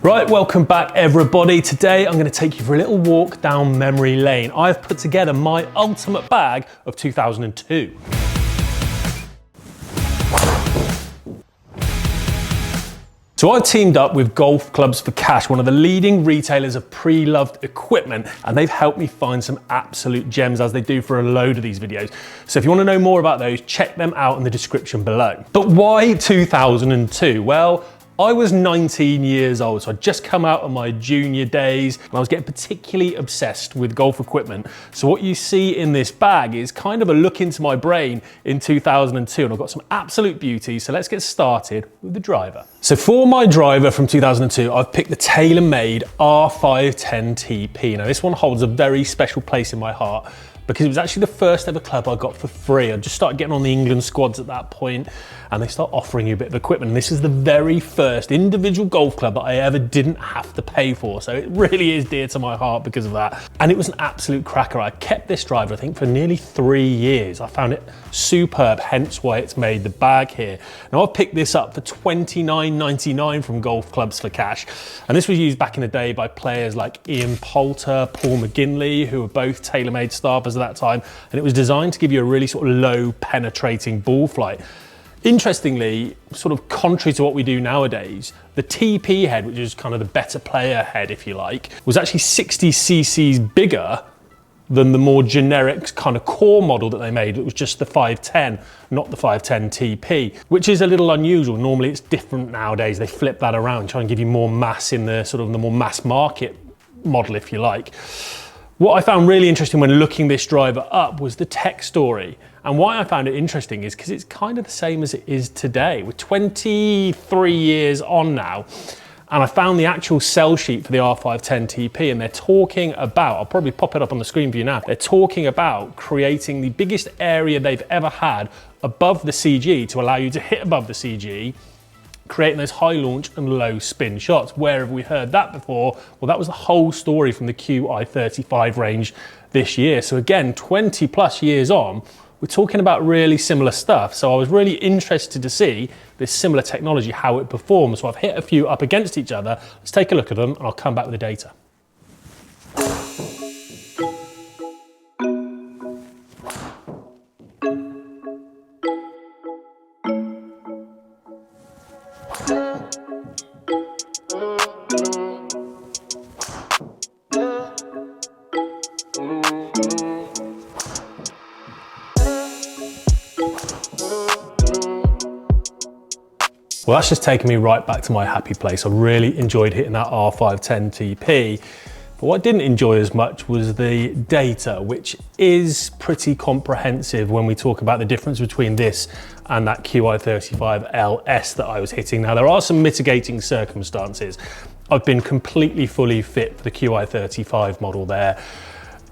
Right, welcome back everybody. Today I'm going to take you for a little walk down memory lane. I've put together my ultimate bag of 2002. So I've teamed up with Golf Clubs for Cash, one of the leading retailers of pre-loved equipment, and they've helped me find some absolute gems as they do for a load of these videos. So if you want to know more about those, check them out in the description below. But why 2002? Well, I was 19 years old, so I'd just come out of my junior days and I was getting particularly obsessed with golf equipment. So what you see in this bag is kind of a look into my brain in 2002, and I've got some absolute beauty. So let's get started with the driver. So for my driver from 2002, I've picked the TaylorMade R510 TP. Now this one holds a very special place in my heart because it was actually the first ever club I got for free. I just started getting on the England squads at that point, and they start offering you a bit of equipment. And this is the very first individual golf club that I ever didn't have to pay for. So it really is dear to my heart because of that. And it was an absolute cracker. I kept this driver, I think, for nearly 3 years. I found it superb, hence why it's made the bag here. Now I've picked this up for $29.99 from Golf Clubs for Cash. And this was used back in the day by players like Ian Poulter, Paul McGinley, who were both TaylorMade staffers at that time. And it was designed to give you a really sort of low penetrating ball flight. Interestingly, sort of contrary to what we do nowadays, the TP head, which is kind of the better player head, if you like, was actually 60 cc's bigger than the more generic kind of core model that they made. It was just the 510, not the 510 TP, which is a little unusual. Normally it's different nowadays. They flip that around, try and give you more mass in the sort of the more mass market model, if you like. What I found really interesting when looking this driver up was the tech story. And why I found it interesting is because it's kind of the same as it is today. We're 23 years on now, and I found the actual sell sheet for the R510 TP, and they're talking about, I'll probably pop it up on the screen for you now, they're talking about creating the biggest area they've ever had above the CG to allow you to hit above the CG, creating those high launch and low spin shots. Where have we heard that before? Well, that was the whole story from the QI35 range this year. So again, 20 plus years on, we're talking about really similar stuff. So I was really interested to see this similar technology, how it performs. So I've hit a few up against each other. Let's take a look at them and I'll come back with the data. Well, that's just taken me right back to my happy place. I really enjoyed hitting that R510 TP. But what I didn't enjoy as much was the data, which is pretty comprehensive when we talk about the difference between this and that QI35 LS that I was hitting. Now, there are some mitigating circumstances. I've been completely fully fit for the QI35 model there.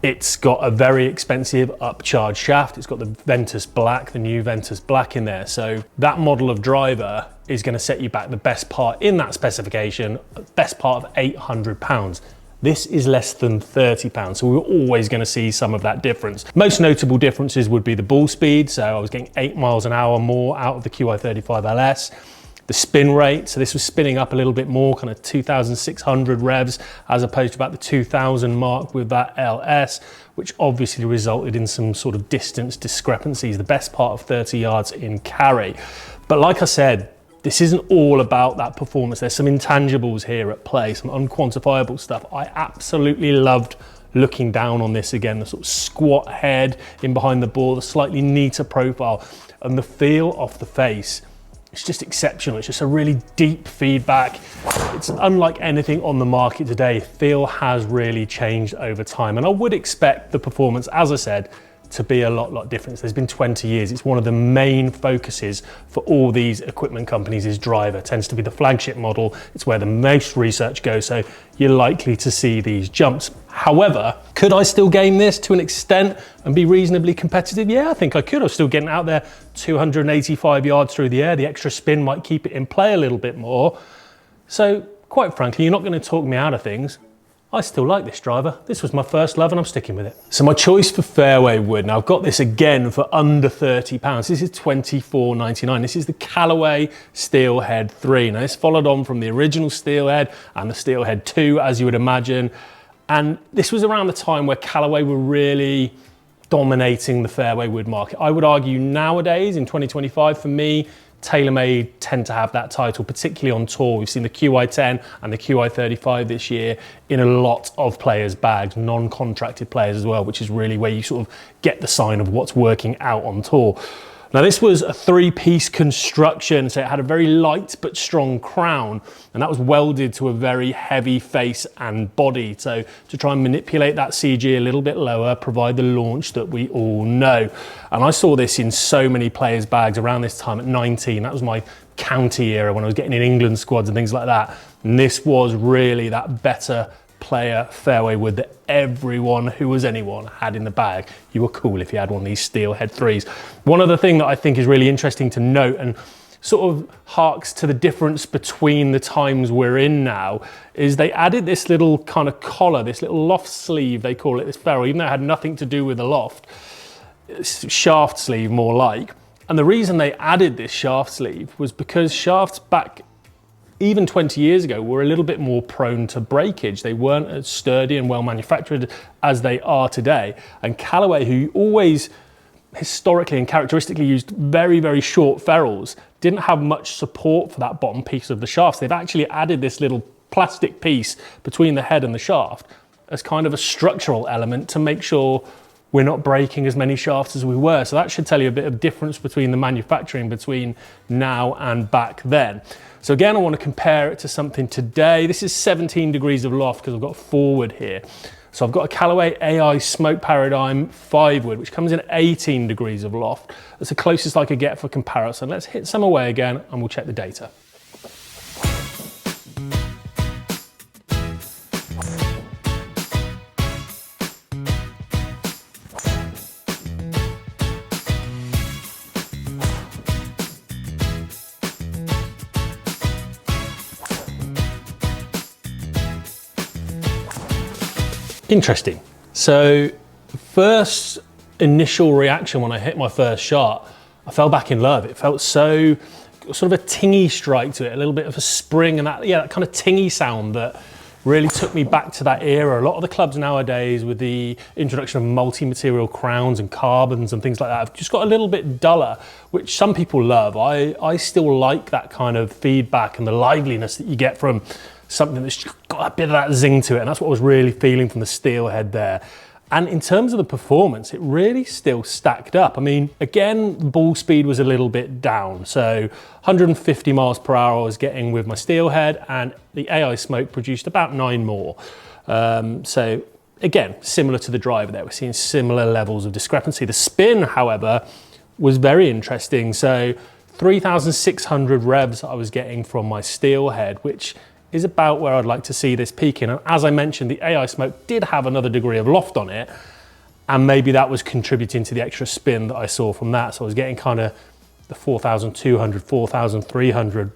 It's got a very expensive upcharge shaft. It's got the Ventus Black, the new Ventus Black in there. So that model of driver is going to set you back the best part in that specification, best part of £800. This is less than £30, so we're always going to see some of that difference. Most notable differences would be the ball speed. So I was getting 8 miles an hour more out of the QI35 LS. The spin rate, so this was spinning up a little bit more, kind of 2,600 revs, as opposed to about the 2,000 mark with that LS, which obviously resulted in some sort of distance discrepancies, the best part of 30 yards in carry. But like I said, this isn't all about that performance. There's some intangibles here at play, some unquantifiable stuff. I absolutely loved looking down on this again, the sort of squat head in behind the ball, the slightly neater profile, and the feel off the face. It's just exceptional. It's just a really deep feedback. It's unlike anything on the market today. Feel has really changed over time. And I would expect the performance, as I said, to be a lot different. There's been 20 years. It's one of the main focuses for all these equipment companies is driver. It tends to be the flagship model. It's where the most research goes. So you're likely to see these jumps. However, could I still game this to an extent and be reasonably competitive? Yeah, I think I could. I was still getting out there 285 yards through the air. The extra spin might keep it in play a little bit more. So quite frankly, you're not going to talk me out of things. I still like this driver. This was my first love and I'm sticking with it. So my choice for fairway wood, now I've got this again for under £30. This is $24.99. This is the Callaway Steelhead 3. Now this followed on from the original Steelhead and the Steelhead 2, as you would imagine. And this was around the time where Callaway were really dominating the fairway wood market. I would argue nowadays in 2025, for me, TaylorMade tend to have that title, particularly on tour. We've seen the QI10 and the QI35 this year in a lot of players' bags, non-contracted players as well, which is really where you sort of get the sign of what's working out on tour. Now this was a 3-piece construction, so it had a very light but strong crown, and that was welded to a very heavy face and body. So to try and manipulate that CG a little bit lower, provide the launch that we all know. And I saw this in so many players' bags around this time at 19. That was my county era when I was getting in England squads and things like that. And this was really that better player fairway wood that everyone who was anyone had in the bag. You were cool if you had one of these Steelhead 3s. One other thing that I think is really interesting to note and sort of harks to the difference between the times we're in now is they added this little kind of collar, this little loft sleeve, they call it, this ferrule, even though it had nothing to do with the loft. It's shaft sleeve more like. And the reason they added this shaft sleeve was because shafts back even 20 years ago were a little bit more prone to breakage. They weren't as sturdy and well manufactured as they are today. And Callaway, who always historically and characteristically used very, very short ferrules, didn't have much support for that bottom piece of the shafts. They've actually added this little plastic piece between the head and the shaft as kind of a structural element to make sure we're not breaking as many shafts as we were. So that should tell you a bit of difference between the manufacturing between now and back then. So again, I want to compare it to something today. This is 17 degrees of loft because I've got a forward here. So I've got a Callaway AI Smoke Paradigm 5 wood, which comes in 18 degrees of loft. That's the closest I could get for comparison. Let's hit some away again and we'll check the data. Interesting. So first initial reaction when I hit my first shot, I fell back in love. It felt so sort of a tingy strike to it, a little bit of a spring and that kind of tingy sound that really took me back to that era. A lot of the clubs nowadays with the introduction of multi-material crowns and carbons and things like that have just got a little bit duller, which some people love. I still like that kind of feedback and the liveliness that you get from something that's got a bit of that zing to it, and that's what I was really feeling from the Steelhead there. And in terms of the performance, it really still stacked up. I mean, again, ball speed was a little bit down. So 150 miles per hour I was getting with my Steelhead, and the AI Smoke produced about 9 more. So again, similar to the driver there, we're seeing similar levels of discrepancy. The spin, however, was very interesting. So 3,600 revs I was getting from my Steelhead, which is about where I'd like to see this peaking. And as I mentioned, the AI Smoke did have another degree of loft on it, and maybe that was contributing to the extra spin that I saw from that. So I was getting kind of the 4,200, 4,300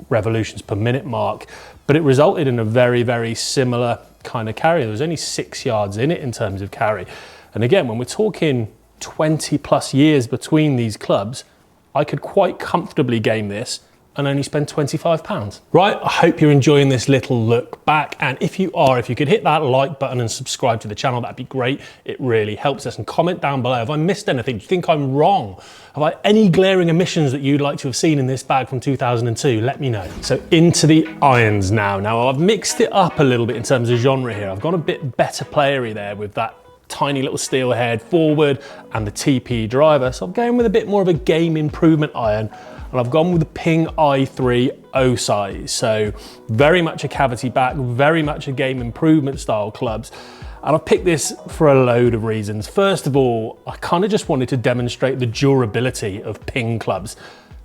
revolutions per minute mark, but it resulted in a very, very similar kind of carry. There was only 6 yards in it in terms of carry. And again, when we're talking 20 plus years between these clubs, I could quite comfortably game this and only spend £25. Right, I hope you're enjoying this little look back. And if you are, if you could hit that like button and subscribe to the channel, that'd be great. It really helps us. And comment down below, have I missed anything? Do you think I'm wrong? Have I any glaring omissions that you'd like to have seen in this bag from 2002? Let me know. So into the irons now. Now I've mixed it up a little bit in terms of genre here. I've gone a bit better playery there with that tiny little Steelhead forward and the TP driver. So I'm going with a bit more of a game improvement iron. And I've gone with the Ping i3 O size. So very much a cavity back, very much a game improvement style clubs. And I've picked this for a load of reasons. First of all, I kind of just wanted to demonstrate the durability of Ping clubs.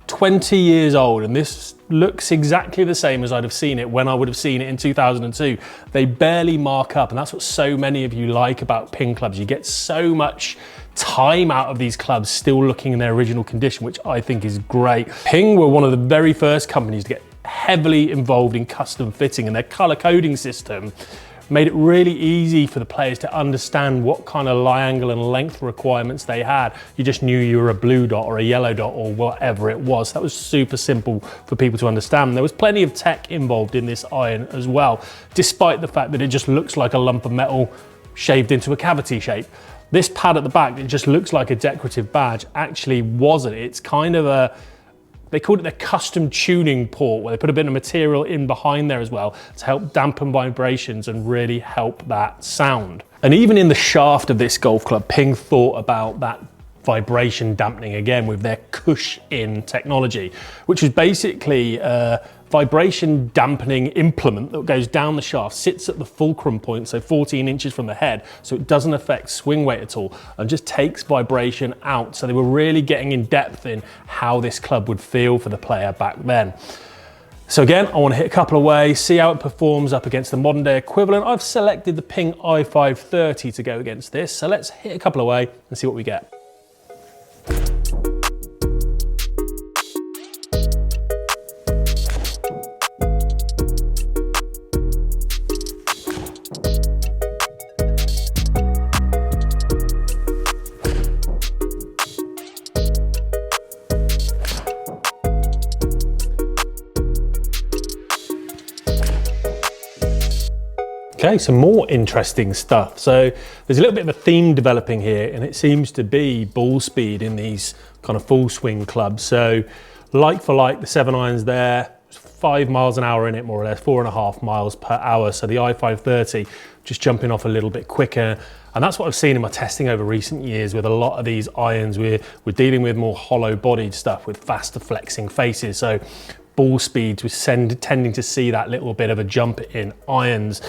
20 years old, and this looks exactly the same as I'd have seen it when I would have seen it in 2002. They barely mark up, and that's what so many of you like about Ping clubs. You get so much time out of these clubs still looking in their original condition, which I think is great. Ping were one of the very first companies to get heavily involved in custom fitting, and their color coding system made it really easy for the players to understand what kind of lie angle and length requirements they had. You just knew you were a blue dot or a yellow dot or whatever it was. That was super simple for people to understand. There was plenty of tech involved in this iron as well, despite the fact that it just looks like a lump of metal shaved into a cavity shape. This pad at the back, it just looks like a decorative badge, actually wasn't. It's kind of a, they called it the custom tuning port, where they put a bit of material in behind there as well to help dampen vibrations and really help that sound. And even in the shaft of this golf club, Ping thought about that vibration dampening again with their Cush-In technology, which was basically a vibration dampening implement that goes down the shaft, sits at the fulcrum point, so 14 inches from the head, so it doesn't affect swing weight at all, and just takes vibration out. So they were really getting in depth in how this club would feel for the player back then. So again, I want to hit a couple away, see how it performs up against the modern day equivalent. I've selected the Ping i530 to go against this, so let's hit a couple away and see what we get. Okay, some more interesting stuff. So there's a little bit of a theme developing here, and it seems to be ball speed in these kind of full swing clubs. So like for like, the 7 irons there, 5 miles an hour in it, more or less, 4.5 miles per hour. So the i530 just jumping off a little bit quicker. And that's what I've seen in my testing over recent years with a lot of these irons. We're dealing with more hollow bodied stuff with faster flexing faces. So ball speeds, we're tending to see that little bit of a jump in irons.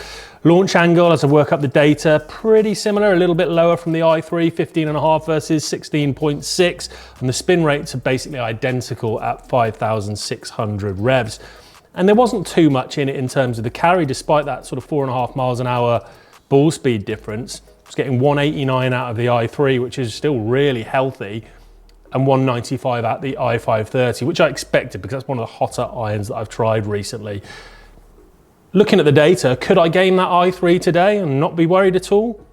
Launch angle, as I work up the data, pretty similar, a little bit lower from the i3, 15.5 versus 16.6. And the spin rates are basically identical at 5,600 revs. And there wasn't too much in it in terms of the carry, despite that sort of 4.5 miles an hour ball speed difference. I was getting 189 out of the i3, which is still really healthy, and 195 at the i530, which I expected because that's one of the hotter irons that I've tried recently. Looking at the data, could I game that i3 today and not be worried at all?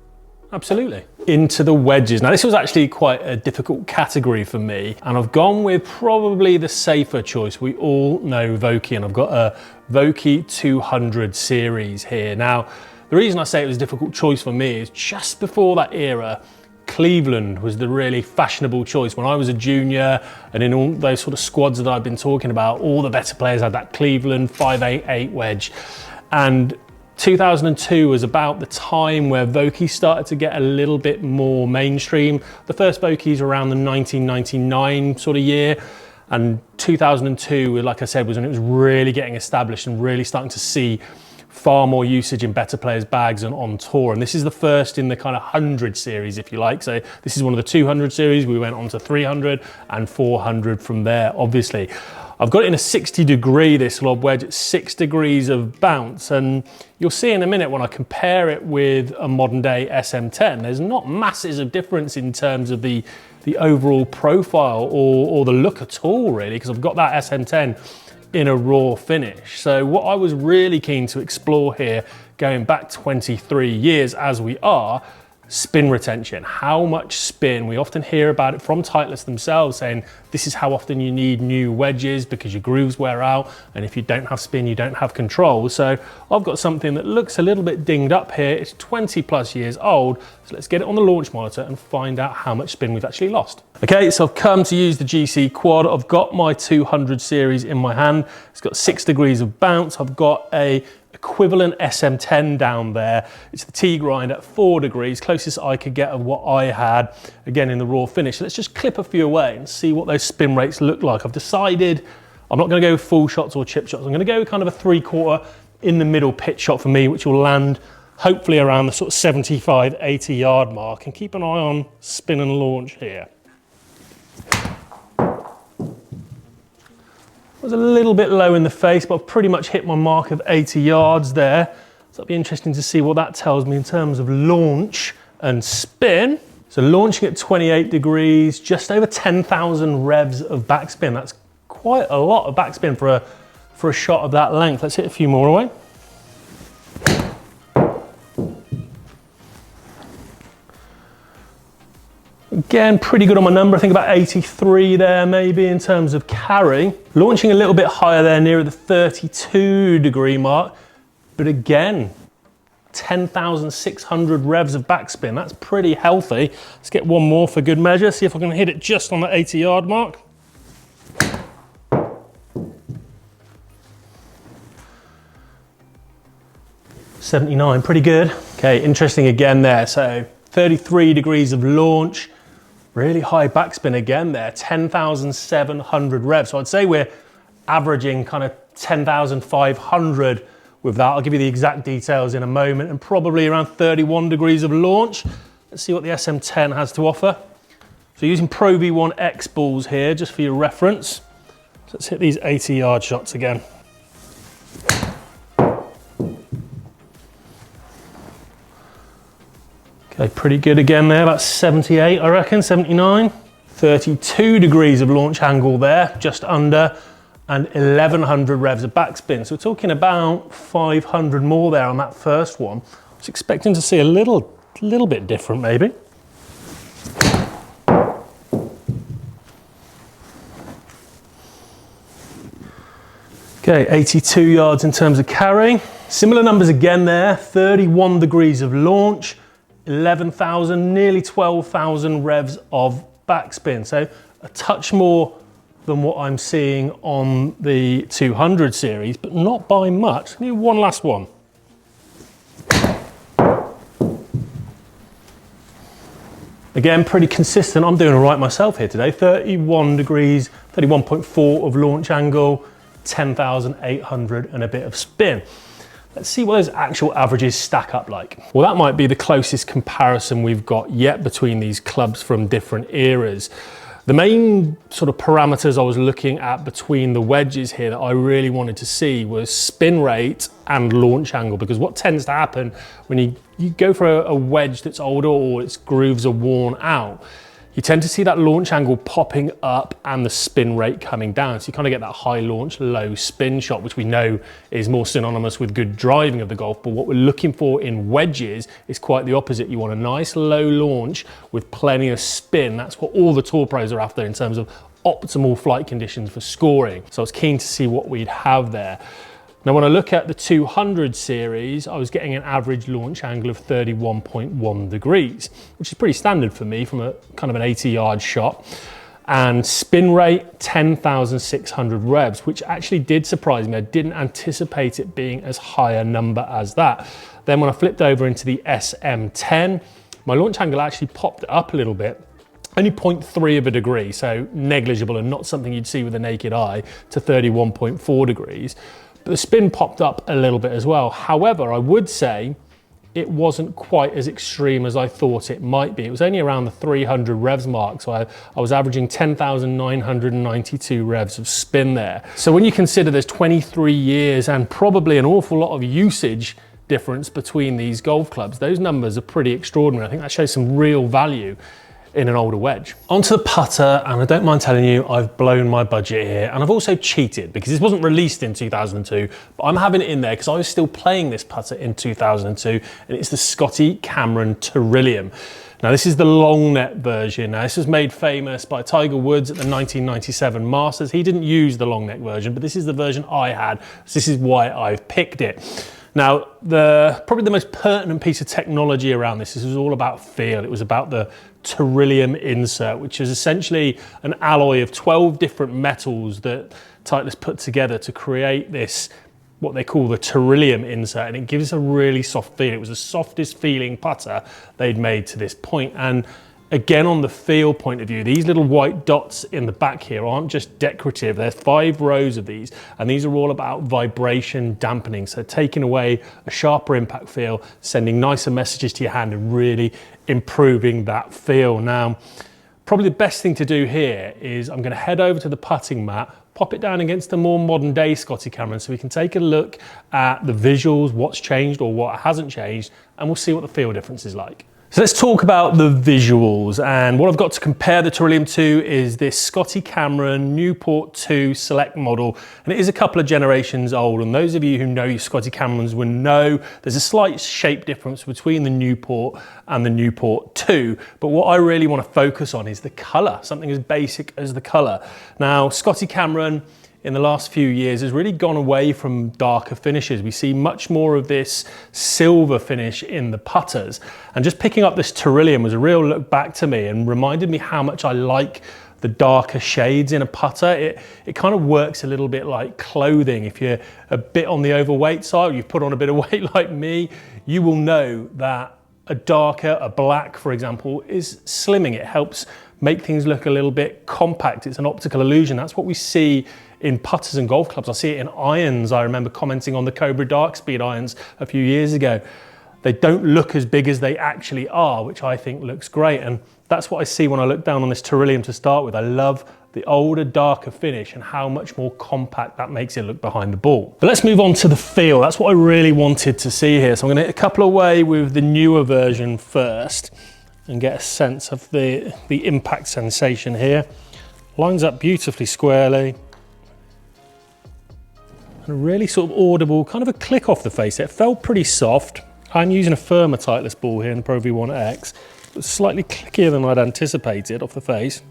Absolutely. Into the wedges. Now this was actually quite a difficult category for me, and I've gone with probably the safer choice. We all know Vokey, and I've got a Vokey 200 series here. Now, the reason I say it was a difficult choice for me is just before that era, Cleveland was the really fashionable choice. When I was a junior and in all those sort of squads that I've been talking about, all the better players had that Cleveland 588 wedge. And 2002 was about the time where Vokey started to get a little bit more mainstream. The first Vokeys were around the 1999 sort of year. And 2002, like I said, was when it was really getting established and really starting to see far more usage in better players' bags and on tour. And this is the first in the kind of 100 series, if you like. So this is one of the 200 series. We went on to 300 and 400 from there, obviously. I've got it in a 60 degree, this lob wedge, at 6 degrees of bounce. And you'll see in a minute when I compare it with a modern day SM10, there's not masses of difference in terms of the overall profile or the look at all, really, because I've got that SM10 in a raw finish. So what I was really keen to explore here, going back 23 years as we are, spin retention. How much spin? We often hear about it from Titleist themselves, saying this is how often you need new wedges because your grooves wear out, and if you don't have spin, you don't have control. So I've got something that looks a little bit dinged up here. It's 20 plus years old, so let's get it on the launch monitor and find out how much spin we've actually lost. Okay, so I've come to use the GC Quad. I've got my 200 series in my hand. It's got 6 degrees of bounce. I've got a equivalent SM10 down there. It's the T-grind at 4 degrees, closest I could get of what I had, again in the raw finish. So let's just clip a few away and see what those spin rates look like. I've decided I'm not going to go full shots or chip shots. I'm going to go kind of a 3/4 in the middle pitch shot for me, which will land hopefully around the sort of 75, 80 yard mark, and keep an eye on spin and launch here. Was a little bit low in the face, but I've pretty much hit my mark of 80 yards there. So it'll be interesting to see what that tells me in terms of launch and spin. So launching at 28 degrees, just over 10,000 revs of backspin. That's quite a lot of backspin for a shot of that length. Let's hit a few more away. Again, pretty good on my number. I think about 83 there maybe in terms of carry. Launching a little bit higher there, nearer the 32 degree mark. But again, 10,600 revs of backspin. That's pretty healthy. Let's get one more for good measure. See if I can hit it just on the 80-yard mark. .79, pretty good. Okay, interesting again there. So 33 degrees of launch, really high backspin again there, 10,700 revs. So I'd say we're averaging kind of 10,500 with that. I'll give you the exact details in a moment, and probably around 31 degrees of launch. Let's see what the SM10 has to offer. So using Pro V1 X balls here, just for your reference. So let's hit these 80-yard shots again. Okay, pretty good again there, about 78, I reckon, 79. 32 degrees of launch angle there, just under, and 1,100 revs of backspin. So we're talking about 500 more there on that first one. I was expecting to see a little bit different maybe. Okay, 82 yards in terms of carry. Similar numbers again there, 31 degrees of launch, 11,000, nearly 12,000 revs of backspin. So a touch more than what I'm seeing on the 200 series, but not by much. Maybe one last one. Again, pretty consistent. I'm doing all right myself here today. 31 degrees, 31.4 of launch angle, 10,800 and a bit of spin. Let's see what those actual averages stack up like. Well, that might be the closest comparison we've got yet between these clubs from different eras. The main sort of parameters I was looking at between the wedges here that I really wanted to see was spin rate and launch angle, because what tends to happen when you go for a wedge that's older or its grooves are worn out, you tend to see that launch angle popping up and the spin rate coming down. So you kind of get that high launch, low spin shot, which we know is more synonymous with good driving of the golf. But what we're looking for in wedges is quite the opposite. You want a nice low launch with plenty of spin. That's what all the tour pros are after in terms of optimal flight conditions for scoring. So I was keen to see what we'd have there. Now, when I look at the 200 series, I was getting an average launch angle of 31.1 degrees, which is pretty standard for me from a kind of an 80-yard shot. And spin rate, 10,600 revs, which actually did surprise me. I didn't anticipate it being as high a number as that. Then when I flipped over into the SM10, my launch angle actually popped up a little bit. Only 0.3 of a degree, so negligible and not something you'd see with the naked eye, to 31.4 degrees. But the spin popped up a little bit as well. However, I would say it wasn't quite as extreme as I thought it might be. It was only around the 300 revs mark, so I was averaging 10,992 revs of spin there. So when you consider there's 23 years and probably an awful lot of usage difference between these golf clubs, those numbers are pretty extraordinary. I think that shows some real value in an older wedge. Onto the putter, and I don't mind telling you, I've blown my budget here, and I've also cheated because this wasn't released in 2002, but I'm having it in there because I was still playing this putter in 2002, and it's the Scotty Cameron Trillium. Now, this is the long net version. Now, this was made famous by Tiger Woods at the 1997 Masters. He didn't use the long neck version, but this is the version I had, so this is why I've picked it. Now, probably the most pertinent piece of technology around this was all about feel. It was about the Trillium insert, which is essentially an alloy of 12 different metals that Titleist put together to create this, what they call the Trillium insert, and it gives a really soft feel. It was the softest feeling putter they'd made to this point. And again, on the feel point of view, these little white dots in the back here aren't just decorative. There's 5 rows of these, and these are all about vibration dampening. So taking away a sharper impact feel, sending nicer messages to your hand, and really improving that feel. Now, probably the best thing to do here is I'm going to head over to the putting mat, pop it down against the more modern day Scotty Cameron so we can take a look at the visuals, what's changed or what hasn't changed, and we'll see what the feel difference is like. So let's talk about the visuals, and what I've got to compare the Terillium to is this Scotty Cameron Newport 2 Select model, and it is a couple of generations old, and those of you who know your Scotty Camerons will know there's a slight shape difference between the Newport and the Newport 2, but what I really want to focus on is the colour, something as basic as the colour. Now, Scotty Cameron in the last few years has really gone away from darker finishes. We see much more of this silver finish in the putters. And just picking up this Terillium was a real look back to me and reminded me how much I like the darker shades in a putter. It kind of works a little bit like clothing. If you're a bit on the overweight side, or you've put on a bit of weight like me, you will know that a black, for example, is slimming. It helps make things look a little bit compact. It's an optical illusion. That's what we see in putters and golf clubs. I see it in irons. I remember commenting on the Cobra Dark Speed irons a few years ago. They don't look as big as they actually are, which I think looks great. And that's what I see when I look down on this Terillium to start with. I love the older, darker finish and how much more compact that makes it look behind the ball. But let's move on to the feel. That's what I really wanted to see here. So I'm gonna hit a couple away with the newer version first and get a sense of the impact sensation here. Lines up beautifully squarely. And a really sort of audible, kind of a click off the face. It felt pretty soft. I'm using a firmer Titleist ball here in the Pro V1X. It was slightly clickier than I'd anticipated off the face.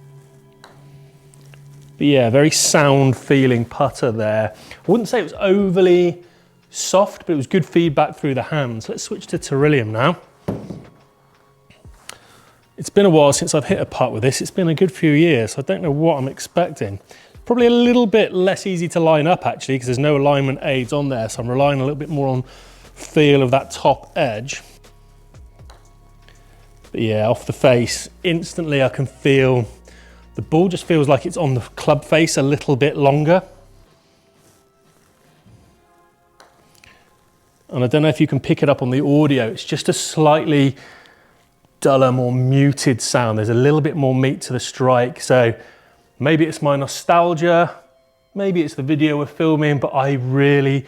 But yeah, very sound feeling putter there. I wouldn't say it was overly soft, but it was good feedback through the hands. Let's switch to Terillium now. It's been a while since I've hit a putt with this. It's been a good few years, so I don't know what I'm expecting. Probably a little bit less easy to line up actually, because there's no alignment aids on there, so I'm relying a little bit more on feel of that top edge. But yeah, off the face, instantly I can feel, the ball just feels like it's on the club face a little bit longer. And I don't know if you can pick it up on the audio, it's just a slightly duller, more muted sound. There's a little bit more meat to the strike, so maybe it's my nostalgia, maybe it's the video we're filming, but I really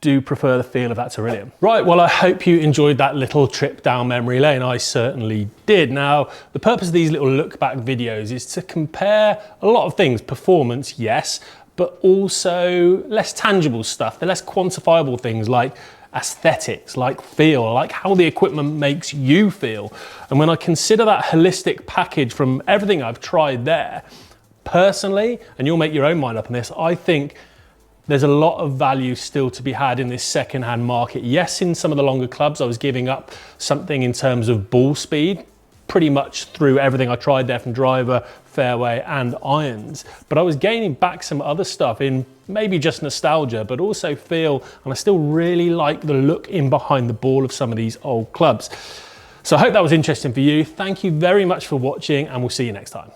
do prefer the feel of that Terillium. Right, well, I hope you enjoyed that little trip down memory lane. I certainly did. Now, the purpose of these little look back videos is to compare a lot of things. Performance, yes, but also less tangible stuff, the less quantifiable things like aesthetics, like feel, like how the equipment makes you feel. And when I consider that holistic package from everything I've tried there, personally, and you'll make your own mind up on this, I think there's a lot of value still to be had in this second-hand market. Yes, in some of the longer clubs, I was giving up something in terms of ball speed, pretty much through everything I tried there from driver, fairway, and irons. But I was gaining back some other stuff in maybe just nostalgia, but also feel, and I still really like the look in behind the ball of some of these old clubs. So I hope that was interesting for you. Thank you very much for watching, and we'll see you next time.